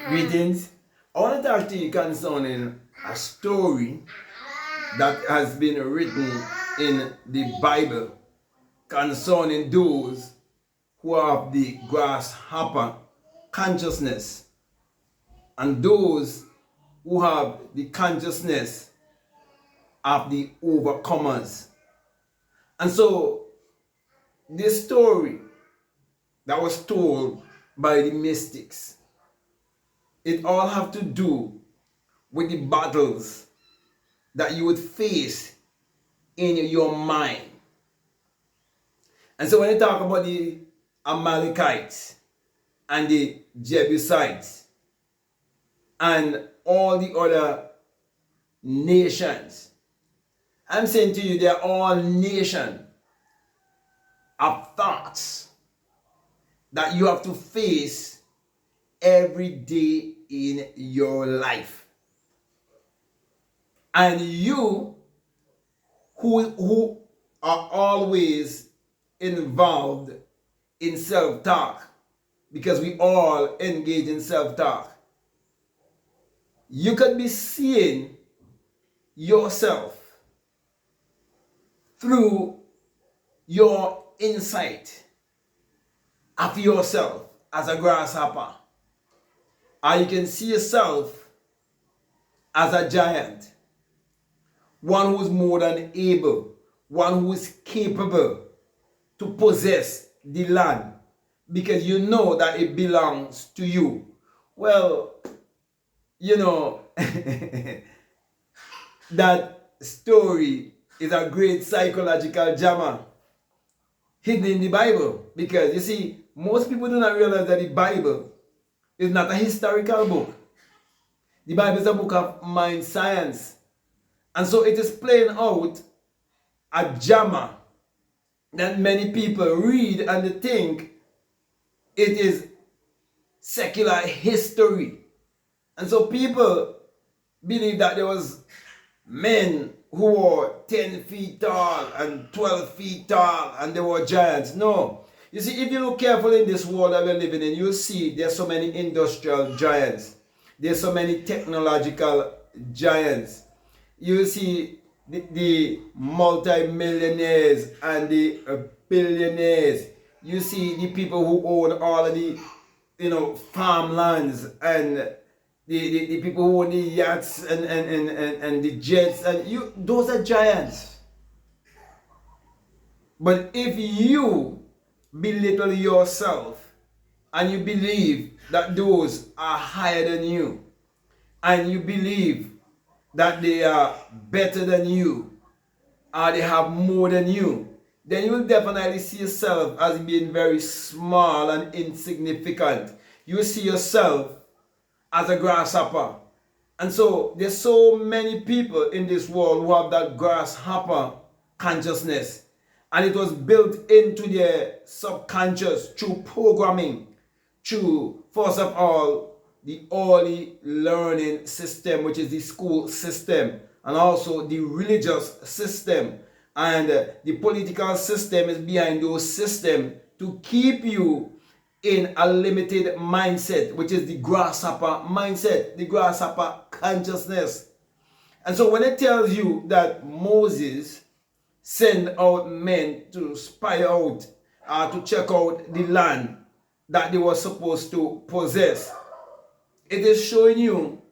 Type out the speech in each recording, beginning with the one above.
Greetings. I want to talk to you concerning a story that has been written in the Bible concerning those who have the grasshopper consciousness and those who have the consciousness of the overcomers. And so this story that was told by the mystics, it all have to do with the battles that you would face in your mind. And so when you talk about the Amalekites and the Jebusites and all the other nations, I'm saying to you, they're all nations of thoughts that you have to face every day in your life. And you who are always involved in self-talk, because we all engage in self-talk, you could be seeing yourself through your insight of yourself as a grasshopper, or you can see yourself as a giant, one who is more than able, one who is capable to possess the land because you know that it belongs to you. Well, you know, that story is a great psychological drama hidden in the Bible, because you see, most people do not realize that the Bible is not a historical book. The Bible is a book of mind science. And so it is playing out a drama that many people read and they think it is secular history. And so people believe that there was men who were 10 feet tall and 12 feet tall and they were giants. No. You see, if you look carefully in this world that we're living in, you'll see there's so many industrial giants. There's so many technological giants. You see the multi-millionaires and the billionaires. You see the people who own all of the, farmlands, and the people who own the yachts and the jets, and those are giants. But if you belittle yourself and you believe that those are higher than you, and you believe that they are better than you, or they have more than you, then you will definitely see yourself as being very small and insignificant. You will see yourself as a grasshopper. And so there's so many people in this world who have that grasshopper consciousness, and it was built into their subconscious through programming, through, first of all, the early learning system, which is the school system, and also the religious system, and the political system is behind those systems to keep you in a limited mindset, which is the grasshopper mindset, the grasshopper consciousness. And so when it tells you that Moses sent out men to spy out, to check out the land that they were supposed to possess, it is showing you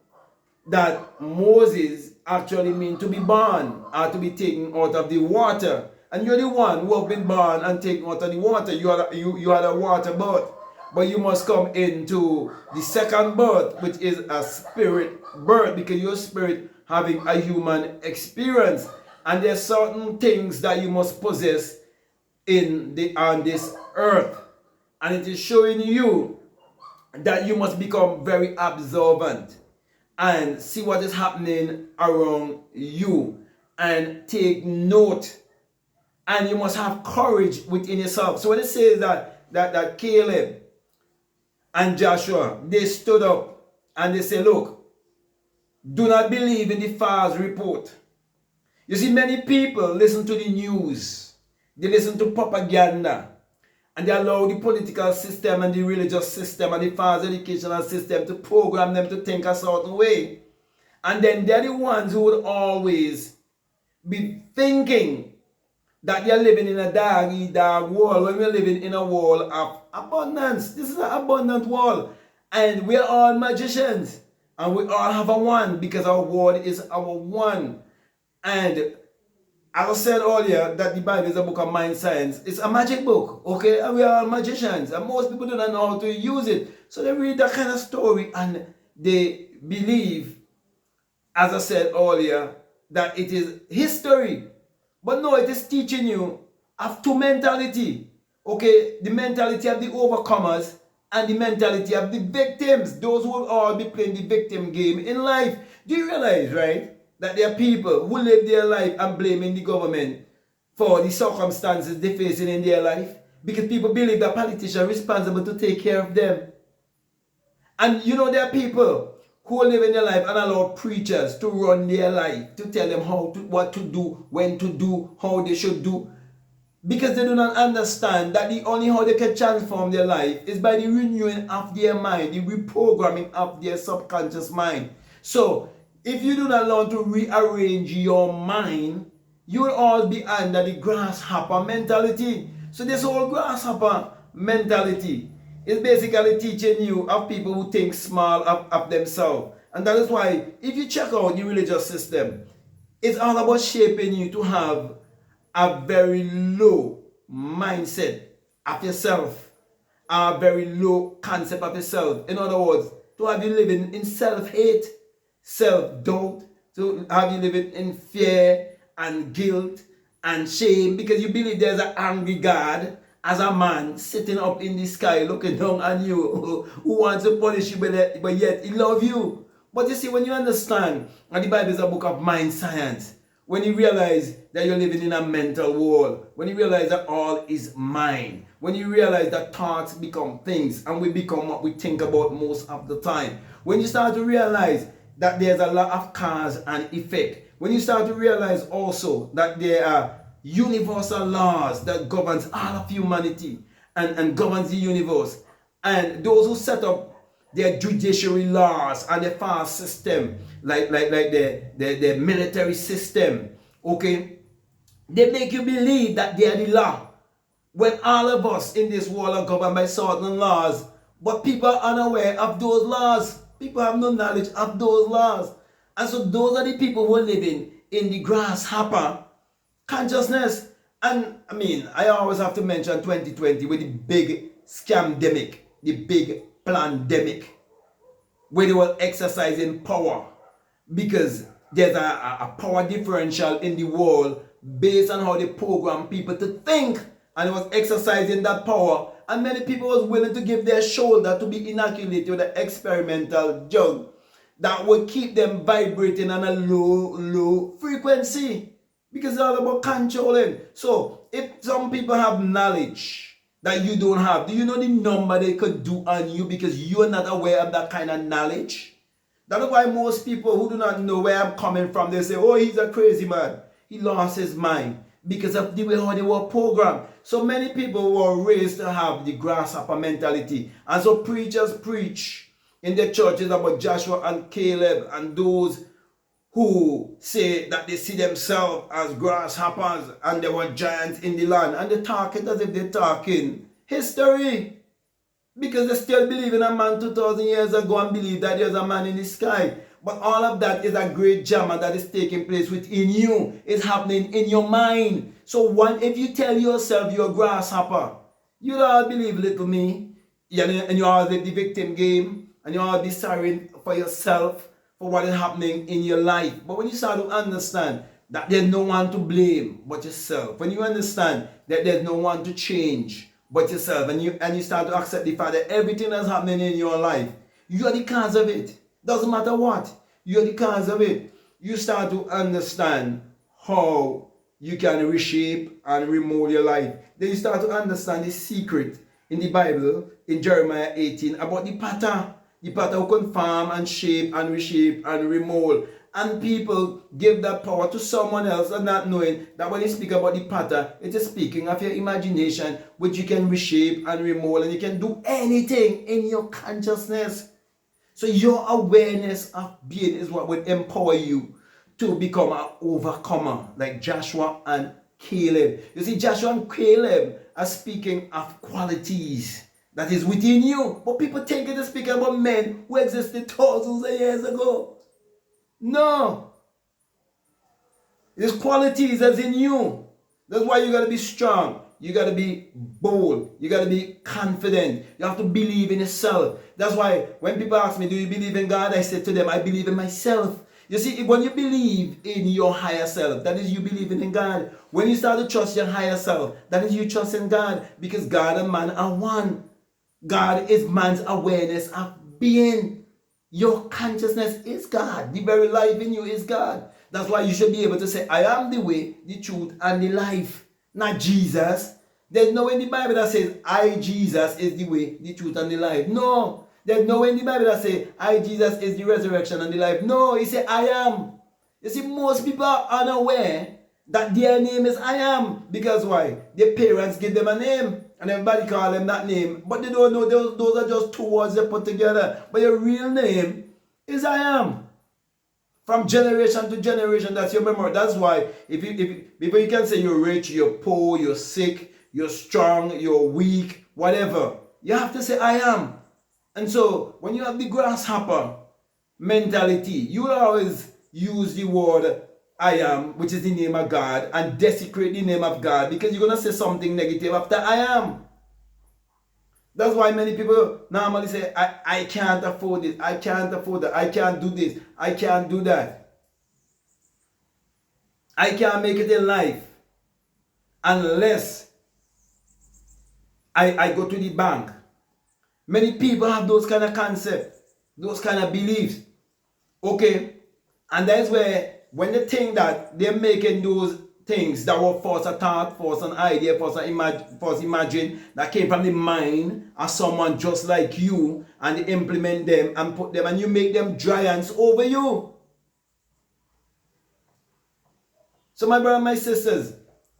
that Moses actually means to be born or to be taken out of the water. And you're the one who have been born and taken out of the water. You had a water birth. But you must come into the second birth, which is a spirit birth, because your spirit having a human experience. And there's certain things that you must possess on this earth. And it is showing you that you must become very observant and see what is happening around you and take note. And you must have courage within yourself. So when it says that Caleb and Joshua, they stood up and they say, look, do not believe in the false report. You see, many people listen to the news. They listen to propaganda. And they allow the political system and the religious system and the false educational system to program them to think a certain way. And then they're the ones who would always be thinking that they're living in a dog world when we're living in a world of abundance. This is an abundant world. And we're all magicians. And we all have a one because our word is our one. And as I said earlier, that the Bible is a book of mind science. It's a magic book, okay? And we are all magicians. And most people do not know how to use it. So they read that kind of story and they believe, as I said earlier, that it is history. But no, it is teaching you of two mentality. Okay, the mentality of the overcomers and the mentality of the victims. Those who will all be playing the victim game in life. Do you realize, right, that there are people who live their life and blaming the government for the circumstances they're facing in their life? Because people believe that politicians are responsible to take care of them. And you know, there are people who live in their life and allow preachers to run their life, to tell them what to do, when to do, how they should do. Because they do not understand that the only how they can transform their life is by the renewing of their mind, the reprogramming of their subconscious mind. So, if you do not learn to rearrange your mind, you will all be under the grasshopper mentality. So this whole grasshopper mentality is basically teaching you of people who think small of themselves. And that is why, if you check out the religious system, it's all about shaping you to have a very low mindset of yourself, a very low concept of yourself. In other words, to have you living in self-hate, self-doubt, to have you living in fear and guilt and shame because you believe there's an angry God as a man sitting up in the sky looking down on you who wants to punish you but yet he loves you. But you see, when you understand that the Bible is a book of mind science, when you realize that you're living in a mental world, when you realize that all is mind, when you realize that thoughts become things and we become what we think about most of the time, when you start to realize that there's a lot of cause and effect, when you start to realize also that there are universal laws that governs all of humanity and governs the universe, and those who set up their judiciary laws and the fast system, like the military system, okay, they make you believe that they are the law, when all of us in this world are governed by certain laws, but people are unaware of those laws. People have no knowledge of those laws. And so those are the people who are living in the grasshopper consciousness. And I mean, I always have to mention 2020 with the big scamdemic, the big pandemic, where they were exercising power. Because there's a power differential in the world based on how they program people to think. And it was exercising that power. And many people was willing to give their shoulder to be inoculated with an experimental drug that would keep them vibrating on a low frequency. Because it's all about controlling. So, if some people have knowledge that you don't have, do you know the number they could do on you because you're not aware of that kind of knowledge? That is why most people who do not know where I'm coming from, they say, oh, he's a crazy man. He lost his mind because of the way how they were programmed. So many people were raised to have the grasshopper mentality. And so preachers preach in the churches about Joshua and Caleb and those who say that they see themselves as grasshoppers and they were giants in the land. And they talk it as if they're talking history. Because they still believe in a man 2,000 years ago and believe that there's a man in the sky. But all of that is a great drama that is taking place within you. It's happening in your mind. So if you tell yourself you're a grasshopper, you'll all believe little me. And you all live the victim game. And you all be sorry for yourself for what is happening in your life. But when you start to understand that there's no one to blame but yourself, when you understand that there's no one to change but yourself, and you start to accept the fact that everything that's happening in your life, you are the cause of it. Doesn't matter what, you're the cause of it. You start to understand how you can reshape and remold your life. Then you start to understand the secret in the Bible, in Jeremiah 18, about the potter who can farm and shape and reshape and remold And people give that power to someone else and not knowing that when you speak about the pattern, it is speaking of your imagination, which you can reshape and remold, and you can do anything in your consciousness. So your awareness of being is what would empower you to become an overcomer, like Joshua and Caleb. You see, Joshua and Caleb are speaking of qualities that is within you. But people think it is speaking about men who existed thousands of years ago. No. There's qualities that's in you. That's why you got to be strong. You got to be bold. You got to be confident. You have to believe in yourself. That's why when people ask me, do you believe in God? I say to them, I believe in myself. You see, when you believe in your higher self, that is you believing in God. When you start to trust your higher self, that is you trusting God. Because God and man are one. God is man's awareness of being. Your consciousness is God. The very life in you is God. That's why you should be able to say, I am the way, the truth, and the life. Not Jesus. There's no way in the Bible that says, I, Jesus, is the way, the truth, and the life. No. There's no way in the Bible that says, I, Jesus, is the resurrection and the life. No. He said, I am. You see, most people are unaware that their name is I am. Because why? Their parents give them a name. And everybody call them that name. But they don't know those are just two words they put together. But your real name is I am. From generation to generation, that's your memory. That's why if you can say you're rich, you're poor, you're sick, you're strong, you're weak, whatever. You have to say I am. And so when you have the grasshopper mentality, you will always use the word I am, which is the name of God, and desecrate the name of God because you're going to say something negative after I am. That's why many people normally say, I can't afford it, I can't afford that, I can't do this, I can't do that. I can't make it in life unless I go to the bank. Many people have those kind of concepts, those kind of beliefs. Okay? And that's where, when they think that they're making those things that were false thought, false an idea, false imagine, that came from the mind of someone just like you, and they implement them and put them, and you make them giants over you. So my brothers and my sisters,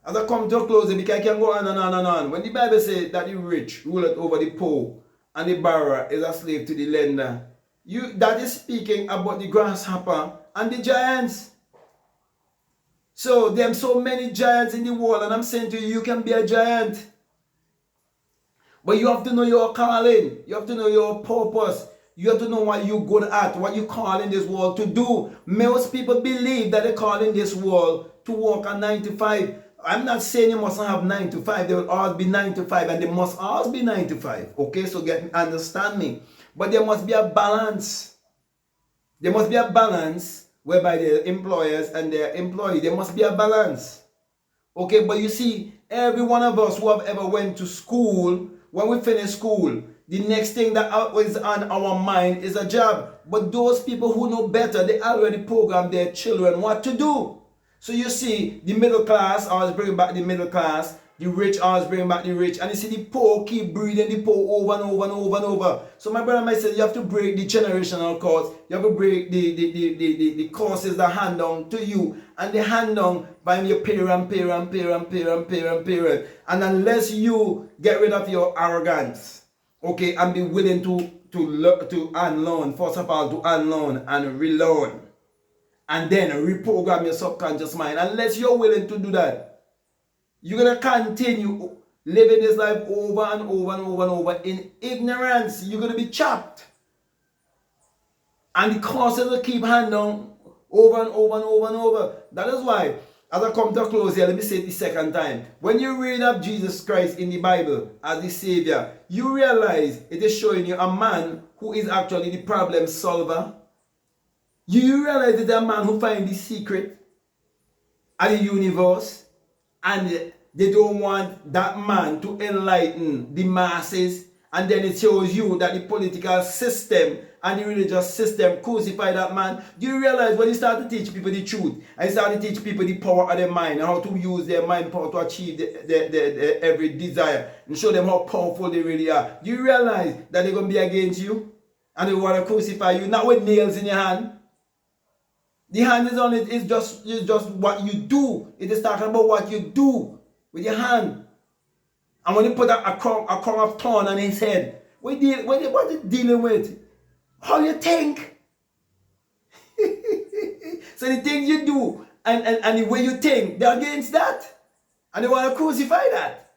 as I come to a close, because I can go on and on and on. When the Bible says that the rich ruleth over the poor, and the borrower is a slave to the lender, that is speaking about the grasshopper and the giants. So there are so many giants in the world, and I'm saying to you, you can be a giant. But you have to know your calling. You have to know your purpose. You have to know what you're good at, what you call in this world to do. Most people believe that they call in this world to work a 9 to 5. I'm not saying you mustn't have 9 to 5. They will always be 9 to 5, and they must always be 9 to 5. Okay, so understand me. But there must be a balance. There must be a balance whereby the employers and their employees, there must be a balance. Okay, but you see, every one of us who have ever went to school, when we finish school, the next thing that is on our mind is a job. But those people who know better, they already program their children what to do. So you see, the middle class always bring back the middle class, the rich always bring back the rich, and you see the poor keep breeding the poor over and over and over and over. So my brother and my sister, you have to break the generational curse. You have to break the curses that hand down to you, and they hand down by your parent. And unless you get rid of your arrogance, okay, and be willing to unlearn, first of all, to unlearn and relearn, and then reprogram your subconscious mind. Unless you're willing to do that, you're going to continue living this life over and over and over and over in ignorance. You're going to be trapped. And the causes will keep handing over and over and over and over. That is why, as I come to a close here, let me say it the second time. When you read of Jesus Christ in the Bible as the Savior, you realize it is showing you a man who is actually the problem solver. You realize it's a man who finds the secret of the universe. And they don't want that man to enlighten the masses. And then it shows you that the political system and the religious system crucify that man. Do you realize when you start to teach people the truth, and you start to teach people the power of their mind and how to use their mind power to achieve their every desire and show them how powerful they really are, do you realize that they're going to be against you? And they want to crucify you, not with nails in your hand, The hand is on it, it's just what you do. It is talking about what you do with your hand. And when you put a crown of thorn on his head, what you dealing with? How you think. So the things you do and the way you think, they're against that. And they want to crucify that.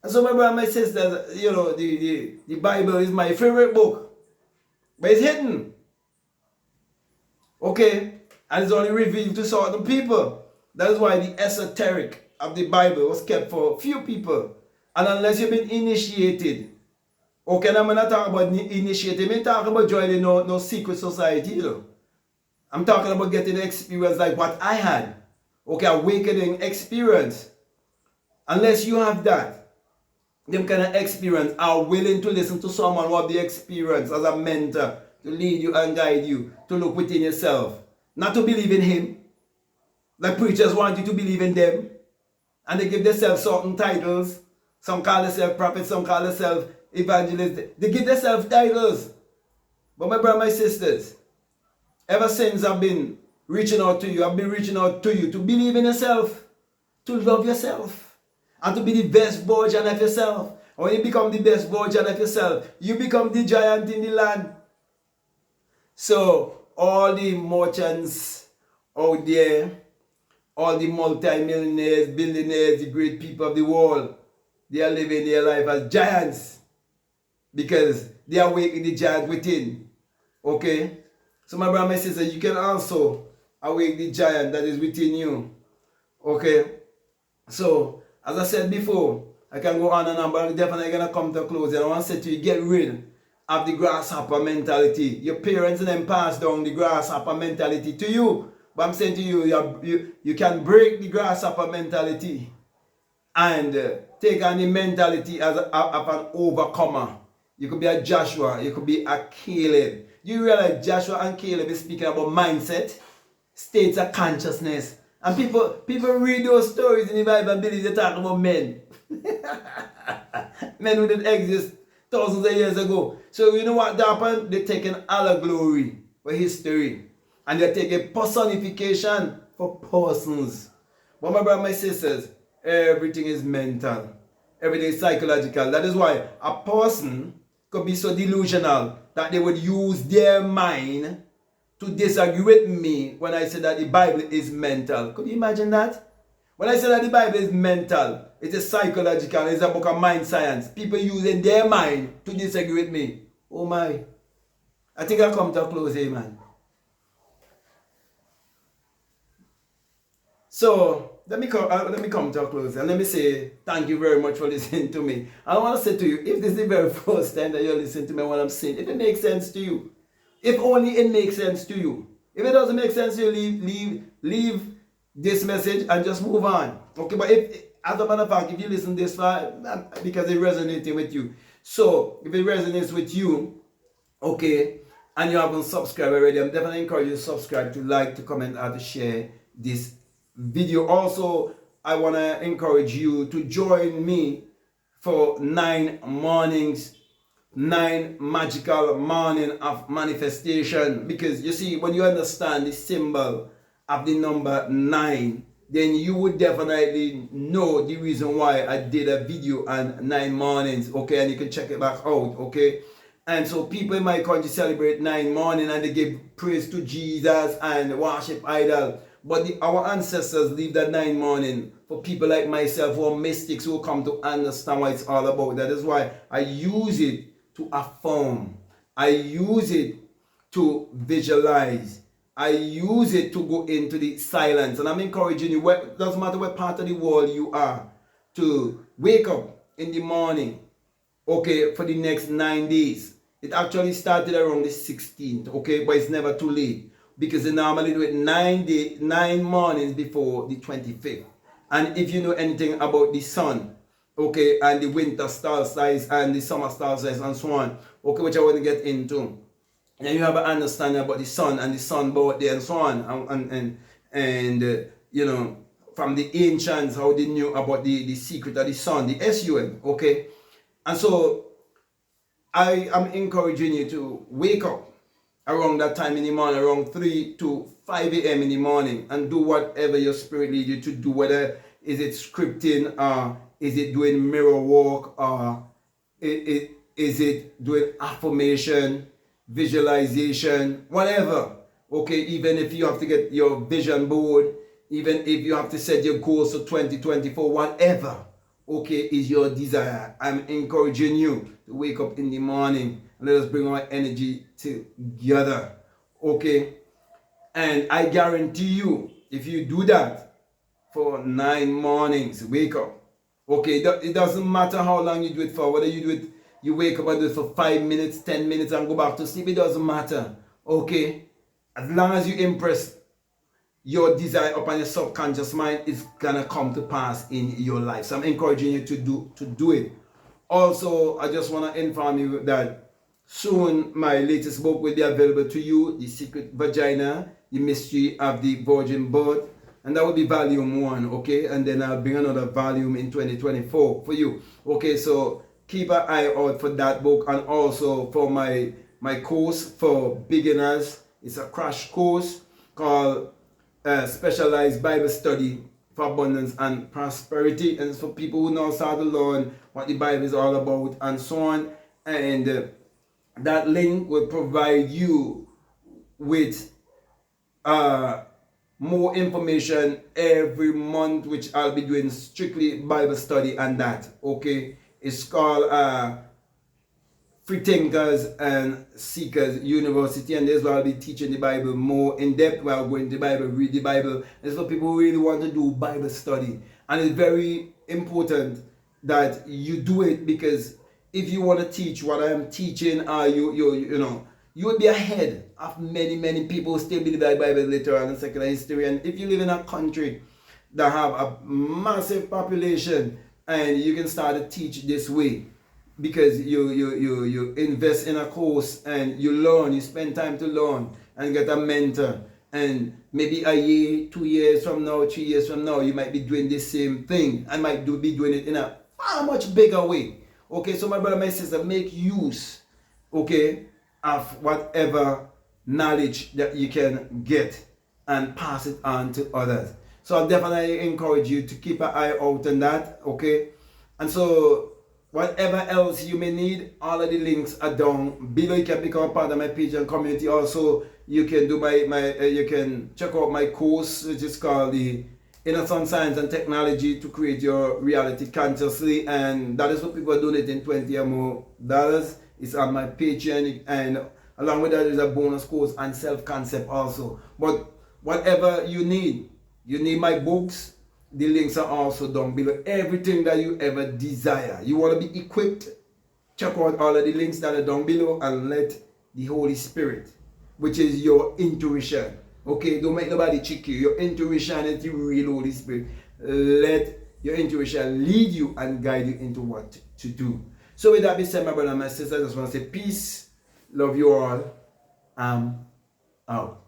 And so my brother and my sisters, you know, the Bible is my favorite book. But it's hidden. Okay? And it's only revealed to certain people. That is why the esoteric of the Bible was kept for few people. And unless you've been initiated. Okay, and I'm not talking about initiated. I'm talking about joining no secret society, you know. I'm talking about getting an experience like what I had. Okay, awakening experience. Unless you have that, them kind of experience are willing to listen to someone who have the experience as a mentor to lead you and guide you to look within yourself. Not to believe in him. Like preachers want you to believe in them. And they give themselves certain titles. Some call themselves prophets, some call themselves evangelists. They give themselves titles. But my brother, my sisters, ever since I've been reaching out to you, I've been reaching out to you to believe in yourself, to love yourself, and to be the best version of yourself. And when you become the best version of yourself, you become the giant in the land. So, all the merchants out there, all the multi-millionaires, billionaires, the great people of the world, they are living their life as giants because they are waking the giant within. Okay? So my brother, my sister, you can also awake the giant that is within you. Okay? So, as I said before, I can go on and on, but I'm definitely going to come to a close. And I want to say to you, get rid of the grasshopper mentality. Your parents and them passed down the grasshopper mentality to you. But I'm saying to you, you can break the grasshopper mentality and take on the mentality as of an overcomer. You could be a Joshua, you could be a Caleb. You realize Joshua and Caleb is speaking about mindset, states of consciousness. And people read those stories in the Bible and believe they're talking about men. Men who didn't exist thousands of years ago. So you know what happened? They're taking allegory for history. And they're taking personification for persons. But my brother, my sisters, everything is mental. Everything is psychological. That is why a person could be so delusional that they would use their mind to disagree with me when I say that the Bible is mental. Could you imagine that? When I say that the Bible is mental, it is psychological, it's a book of mind science. People using their mind to disagree with me. Oh my. I think I'll come to a close here, man. So, let me come to a close and let me say thank you very much for listening to me. I want to say to you, if this is the very first time that you're listening to me when I'm saying, if it makes sense to you, if only it makes sense to you. If it doesn't make sense to you, leave this message and just move on. Okay, but if, as a matter of fact, if you listen this far, because it resonates with you. So, if it resonates with you, okay, and you haven't subscribed already, I'm definitely encouraging you to subscribe, to like, to comment, and to share this video. Also, I want to encourage you to join me for 9 mornings, 9 magical morning of manifestation. Because you see, when you understand the symbol of the number 9, then you would definitely know the reason why I did a video on 9 mornings. Okay, and you can check it back out. Okay. And so people in my country celebrate 9 morning and they give praise to Jesus and worship idol. But our ancestors leave that 9 morning for people like myself who are mystics who come to understand what it's all about. That is why I use it to affirm. I use it to visualize. I use it to go into the silence. And I'm encouraging you, doesn't matter what part of the world you are, to wake up in the morning, okay, for the next 9 days. It actually started around the 16th, okay, but it's never too late. Because they normally do it 9 mornings before the 25th. And if you know anything about the sun, okay, and the winter solstice and the summer solstice and so on, okay, which I want to get into, and you have an understanding about the sun and the sun birthday and so on, and you know, from the ancients, how they knew about the secret of the sun, the sun, okay. And so I am encouraging you to wake up around that time in the morning, around 3 to 5 a.m. in the morning, and do whatever your spirit leads you to do, whether is it scripting, is it doing mirror work, is it doing affirmation, visualization, whatever. Okay, even if you have to get your vision board, even if you have to set your goals for 2024, whatever, okay, is your desire. I'm encouraging you to wake up in the morning and let us bring our energy together. Okay, and I guarantee you, if you do that for 9 mornings, wake up. Okay, it doesn't matter how long you do it for, whether you do it, you wake up and do it for 5 minutes, 10 minutes and go back to sleep, it doesn't matter. Okay, as long as you impress your desire upon your subconscious mind, it's gonna come to pass in your life. So I'm encouraging you to do it. Also, I just want to inform you that soon my latest book will be available to you, The Secret Vagina, The Mystery of the Virgin Birth, and that will be volume 1, okay? And then I'll bring another volume in 2024 for you. Okay, so keep an eye out for that book, and also for my course for beginners. It's a crash course called Specialized Bible Study for Abundance and Prosperity, and it's for people who know how to learn what the Bible is all about and so on. And that link will provide you with more information every month, which I'll be doing strictly Bible study and that. Okay, it's called Free Thinkers and Seekers University, and this is where I'll be teaching the Bible more in depth, while going to the Bible, read the Bible. It's for people who really want to do Bible study, and it's very important that you do it, because if you want to teach what I am teaching, you will be ahead of many people who still believe that Bible literal and secular history. And if you live in a country that have a massive population, and you can start to teach this way, because you invest in a course and you learn, you spend time to learn and get a mentor, and maybe a year, 2 years from now, 3 years from now, you might be doing the same thing. I might be doing it in a far much bigger way. Okay, so my brother, my sister, make use, okay, of whatever knowledge that you can get and pass it on to others. So I definitely encourage you to keep an eye out on that, okay? And so whatever else you may need, all of the links are down below. You can become a part of my page and community. Also, you can do you can check out my course, which is called the Inner Sun Science and Technology to Create Your Reality Consciously, and that is what people are doing it in $20 or more. It's on my Patreon, and along with that is a bonus course on self-concept also. But whatever you need my books. The links are also down below. Everything that you ever desire. You want to be equipped? Check out all of the links that are down below, and let the Holy Spirit, which is your intuition, okay? Don't make nobody trick you. Your intuition is the real Holy Spirit. Let your intuition lead you and guide you into what to do. So with that being said, my brother and my sister, I just want to say peace. Love you all. I'm out.